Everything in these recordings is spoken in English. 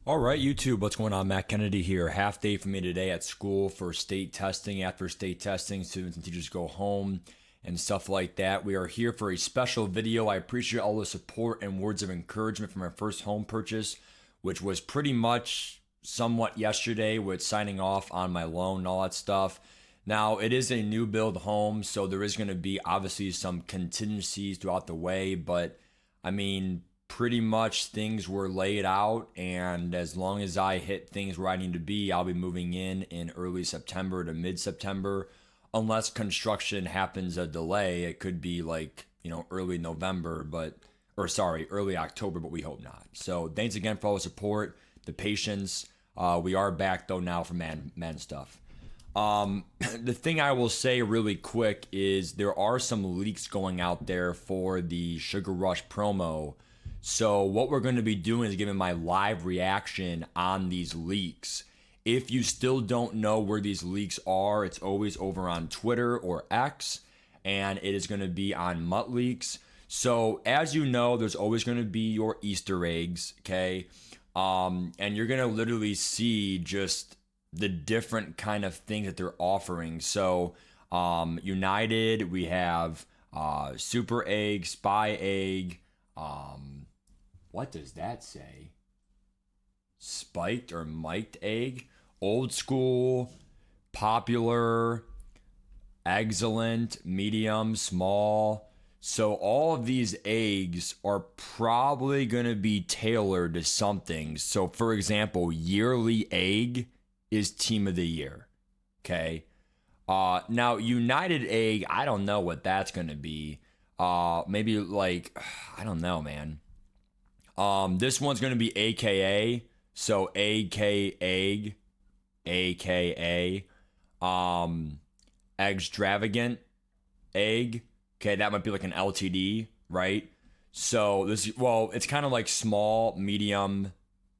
All right, YouTube, what's going on? Matt Kennedy here. Half day for me today at school for state testing. After state testing, students and teachers go home and stuff like that. We are here for a special video. I appreciate all the support and words of encouragement for my first home purchase, which was pretty much somewhat yesterday with signing off on my loan and all that stuff. Now, it is a new build home, so there is going to be obviously some contingencies throughout the way, but I mean, pretty much things were laid out, and as long as I hit things where I need to be, I'll be moving in early September to mid-September, unless construction happens a delay. It could be like, early November, but or sorry, early October, but we hope not. So thanks again for all the support, the patience. We are back though now for man stuff. The thing I will say really quick is there are some leaks going out there for the Sugar Rush promo. So what we're going to be doing is giving my live reaction on these leaks. If you still don't know where these leaks are, it's always over on Twitter or X, and it is going to be on MUT Leaks. So as you know, there's always going to be your Easter eggs, okay? And you're going to literally see just the different kind of things that they're offering. So United, we have Super Egg, Spy Egg. What does that say? Spiked or mic'd egg? Old school, popular, excellent, medium, small. So all of these eggs are probably going to be tailored to something. So for example, yearly egg is team of the year. Okay. Now United egg, I don't know what that's going to be. Maybe like, I don't know, man. This one's going to be AKA. So AK egg, AKA, extravagant egg. Okay, that might be like an LTD, right? So it's kind of like small, medium,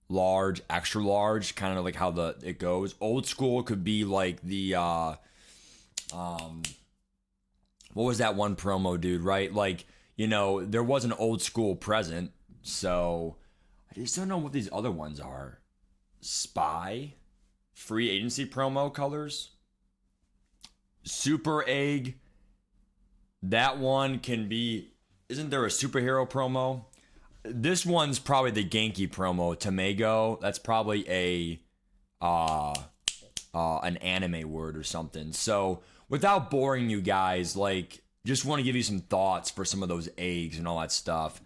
large, extra large, kind of like how it goes. Old school could be like the what was that one promo, dude, right? Like, there was an old school present, so I just don't know what these other ones are. Spy, free agency promo colors, super egg. That one can be. Isn't there a superhero promo? This one's probably the Genki promo. Tamago. That's probably an anime word or something. So without boring you guys, like, just want to give you some thoughts for some of those eggs and all that stuff.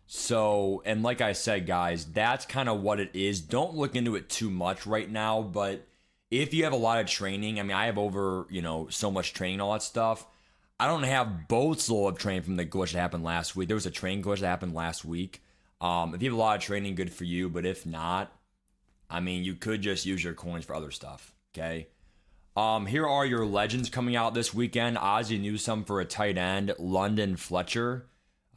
So, and like I said, guys, that's kind of what it is. Don't look into it too much right now, but if you have a lot of training, I mean, I have over, so much training and all that stuff. I don't have boats full of training from the glitch that happened last week. There was a training glitch that happened last week. If you have a lot of training, good for you. But if not, I mean, you could just use your coins for other stuff, okay? Here are your legends coming out this weekend. Ozzie Newsome for a tight end. London Fletcher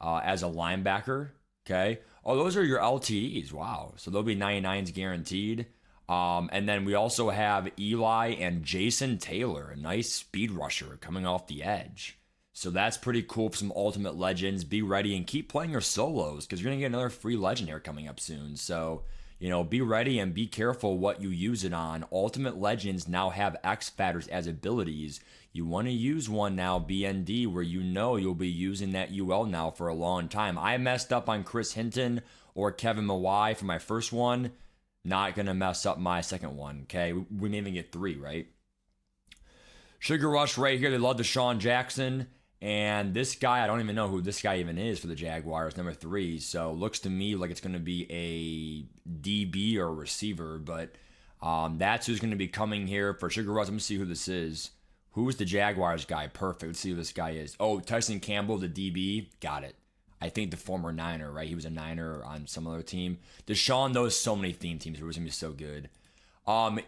as a linebacker. Okay. Oh, those are your LTEs. Wow. So they'll be 99s guaranteed. And then we also have Eli and Jason Taylor, a nice speed rusher coming off the edge. So that's pretty cool for some Ultimate Legends. Be ready and keep playing your solos because you're going to get another free Legendary coming up soon. So, be ready and be careful what you use it on. Ultimate Legends now have X Factors as abilities. You want to use one now, BND, where you'll be using that UL now for a long time. I messed up on Chris Hinton or Kevin Mawai for my first one. Not going to mess up my second one, okay? We may even get 3, right? Sugar Rush right here. They love Deshaun Jackson. And this guy, I don't even know who this guy even is for the Jaguars, number 3. So looks to me like it's going to be a DB or a receiver. But that's who's going to be coming here for Sugar Rush. Let me see who this is. Who's the Jaguars guy? Perfect. Let's see who this guy is. Oh, Tyson Campbell, the DB. Got it. I think the former Niner, right? He was a Niner on some other team. Deshaun knows so many theme teams. It was going to be so good.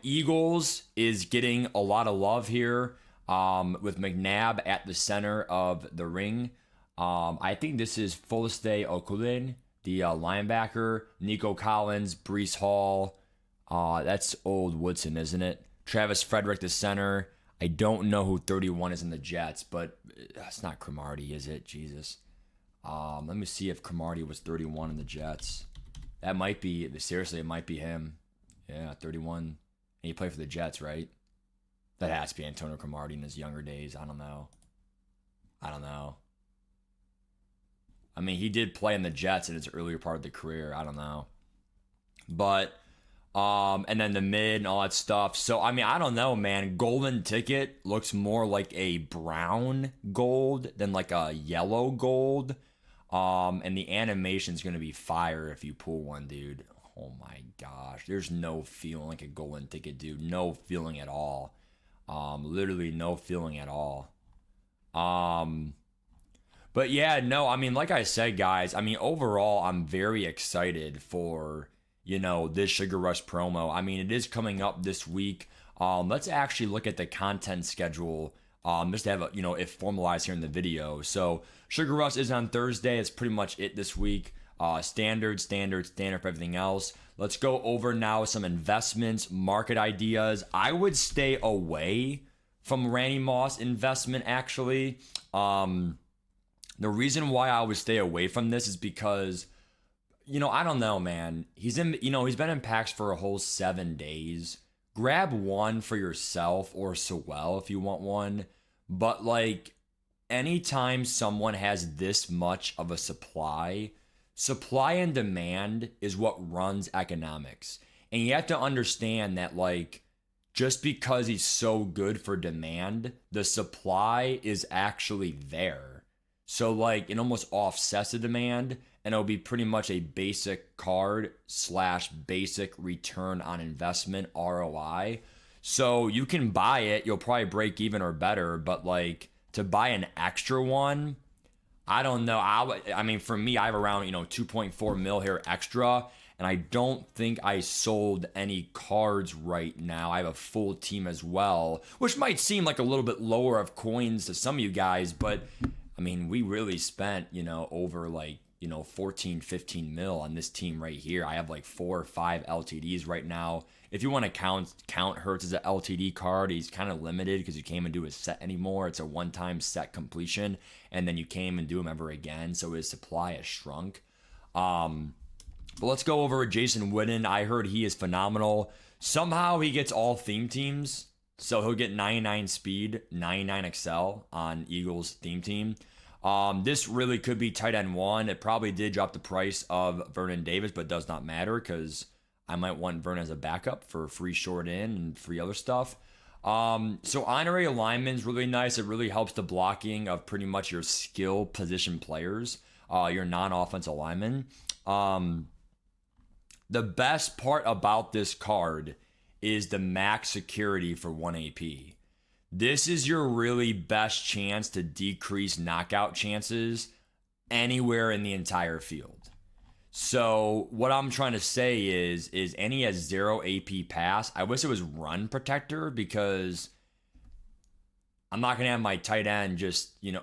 Eagles is getting a lot of love here with McNabb at the center of the ring. I think this is Foleste Okulin, the linebacker. Nico Collins, Brees Hall. That's old Woodson, isn't it? Travis Frederick, the center. I don't know who 31 is in the Jets, but it's not Cromartie, is it? Jesus. Let me see if Cromartie was 31 in the Jets. That might be, seriously, it might be him. Yeah, 31. And he played for the Jets, right? That has to be Antonio Cromartie in his younger days. I don't know. I don't know. I mean, he did play in the Jets in his earlier part of the career. I don't know. But and then the mid and all that stuff. So I mean, I don't know, man. Golden ticket looks more like a brown gold than like a yellow gold. And the animation's gonna be fire if you pull one, dude. Oh my gosh. There's no feeling like a golden ticket, dude. No feeling at all. Literally no feeling at all. But yeah, no, I mean, like I said, guys, I mean, overall, I'm very excited for, this Sugar Rush promo. I mean, it is coming up this week. Let's actually look at the content schedule, just to have, it formalized here in the video. So Sugar Rush is on Thursday. It's pretty much it this week. Standard for everything else. Let's go over now some investments, market ideas. I would stay away from Randy Moss investment, actually. The reason why I would stay away from this is because, I don't know, man. He's been in packs for a whole 7 days. Grab one for yourself or Sewell if you want one. But like, anytime someone has this much of a supply and demand is what runs economics. And you have to understand that, like, just because he's so good for demand, the supply is actually there. So like it almost offsets the demand, and it'll be pretty much a basic card / basic return on investment ROI. So you can buy it, you'll probably break even or better, but like to buy an extra one, I don't know. I mean, for me, I have around 2.4 mil here extra, and I don't think I sold any cards right now. I have a full team as well, which might seem like a little bit lower of coins to some of you guys, but I mean, we really spent, over like, 14, 15 mil on this team right here. I have like 4 or 5 LTDs right now. If you want to count Hurts as an LTD card, he's kind of limited because you can't even do his set anymore. It's a one-time set completion, and then you can't even do him ever again. So his supply has shrunk. But let's go over Jason Witten. I heard he is phenomenal. Somehow he gets all theme teams. So he'll get 99 speed, 99 excel on Eagles theme team. This really could be tight end 1. It probably did drop the price of Vernon Davis, but it does not matter because I might want Vernon as a backup for free short in and free other stuff. So honorary alignment is really nice. It really helps the blocking of pretty much your skill position players, your non-offense alignment. The best part about this card is the max security for 1 AP. This is your really best chance to decrease knockout chances anywhere in the entire field. So what I'm trying to say is any has 0 AP pass. I wish it was run protector because I'm not gonna have my tight end just you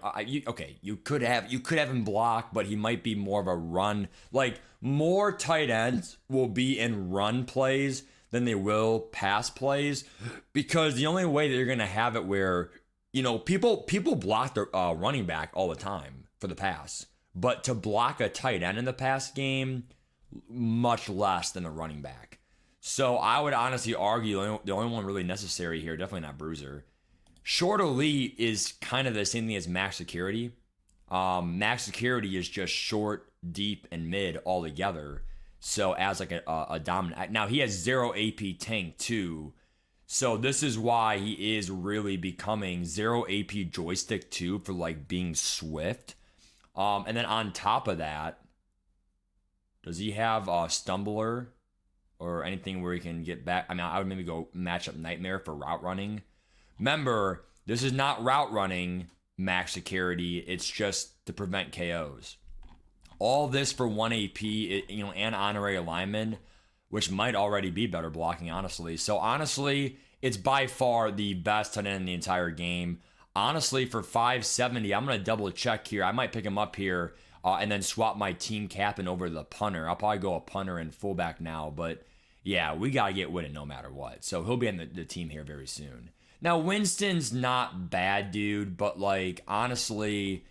could have him block, but he might be more of a run. Like more tight ends will be in run plays than they will pass plays, because the only way that you're gonna have it where people block the running back all the time for the pass, but to block a tight end in the pass game, much less than a running back. So I would honestly argue the only one really necessary here, definitely not Bruiser. Short elite is kind of the same thing as max security. Max security is just short, deep, and mid all together. So as like a dominant. Now he has 0 AP tank too. So this is why he is really becoming 0 AP joystick too for like being swift. And then on top of that, does he have a stumbler or anything where he can get back? I mean, I would maybe go matchup nightmare for route running. Remember, this is not route running max security. It's just to prevent KOs. All this for 1 AP, and honorary alignment, which might already be better blocking, honestly. So honestly, it's by far the best tight end in the entire game. Honestly, for 570, I'm going to double check here. I might pick him up here and then swap my team captain over to the punter. I'll probably go a punter and fullback now, but yeah, we got to get Witten no matter what. So he'll be in the team here very soon. Now, Winston's not bad, dude, but like, honestly,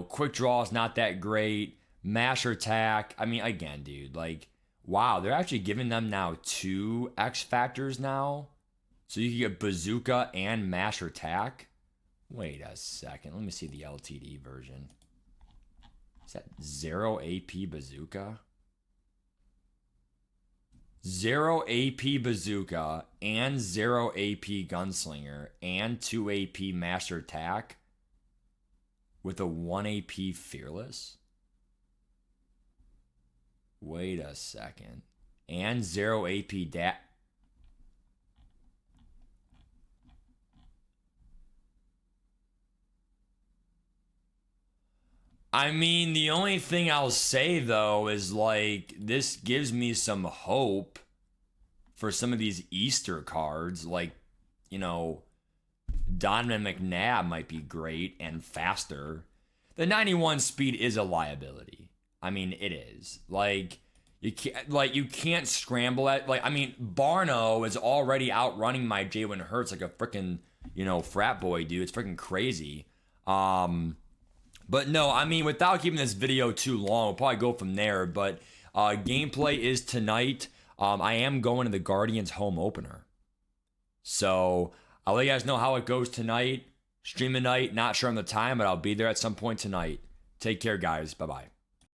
quick draw is not that great. Mash or attack, I mean, again, dude, like, Wow, they're actually giving them now 2 X Factors now. So you can get Bazooka and Master Attack. Wait a second. Let me see the LTD version. Is that 0 AP Bazooka? 0 AP Bazooka and 0 AP Gunslinger and 2 AP Master Attack with a 1 AP Fearless? Wait a second. And 0 AP Dat. I mean, the only thing I'll say though is like this gives me some hope for some of these Easter cards. Like, you know, Donovan McNabb might be great and faster. The 91 speed is a liability. I mean, it is. You can't scramble at like I mean, Barno is already outrunning my Jalen Hurts like a freaking, frat boy, dude. It's freaking crazy. But no, I mean, without keeping this video too long, we'll probably go from there. But gameplay is tonight. I am going to the Guardians home opener. So I'll let you guys know how it goes tonight. Stream tonight. Not sure on the time, but I'll be there at some point tonight. Take care, guys. Bye-bye.